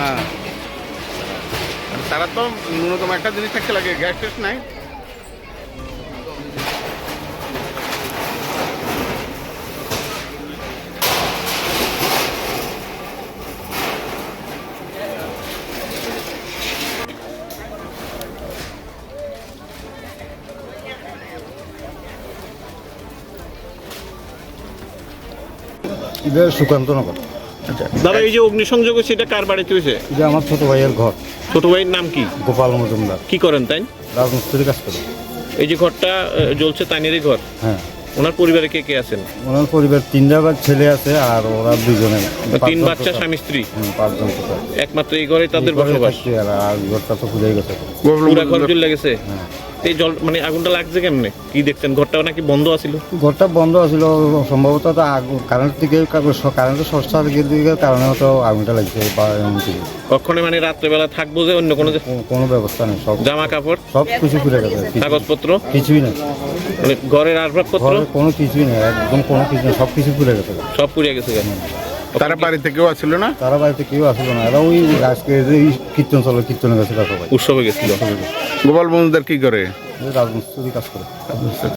হ্যাঁ, তারা তো ন্যূনতম একটা জিনিস থাকতে লাগে, গ্যাস টেস নাই। সুকান্ত নগর। আচ্ছা দাদা, এই যে অগ্নিসংযোগ হয়েছে এটা কার বাড়িতে হয়েছে? যে আমার ছোট ভাইয়ের ঘর। ছোট ভাইয়ের নাম কি? গোপাল মজুমদার। কি করেন তাই? রাজমিস্ত্রি কাজ করে। এই যে ঘরটা জ্বলছে তাইনেরই ঘর। হ্যাঁ, ওনার পরিবারে কে কে আছেন? ওনার পরিবার 3টা ছেলে আছে আর ওরা 2জনে। 3 বাচ্চা, স্বামী স্ত্রী। 5জন টোটাল। একমাত্র এই ঘরে তাদের বসবাস। আর ঘরটা তো পুজাই গেছে। পুরা ঘর জ্বলে গেছে। হ্যাঁ। এই জল মানে আগুনটা লাগছে কেমনে? কি দেখছেন? ঘরটা নাকি বন্ধ আছিল? ঘরটা বন্ধ ছিল সম্ভবত, কারেন্ট থেকে কারেন্টের শর্ট সার্কিটের কারণে হয়তো আগুনটা লাগছে বা এমন কিছু। কখনো মানে রাত্রেবেলা থাকবো যে অন্য কোনো কোনো ব্যবস্থা নেই, সব জামা কাপড় সব কিছু পুড়ে গেছে। কাগজপত্র কিছুই নেই, মানে ঘরের আসবাবপত্র ঘরে কোনো কিছুই নেই, একদম কোনো কিছু নেই, সব কিছু পুড়ে গেছে। সব পুড়ে গেছে কেন? তারা বাড়িতে কেউ আসছিল না? তারা বাড়িতে কেউ আসলো না, এরা ওই আজকে কীর্তন চলে, কীর্তনে গেছে সবাই, উৎসবে গেছিল। গোপাল মজুমদার কি করে? রাজমিস্ত্রি কাজ করে।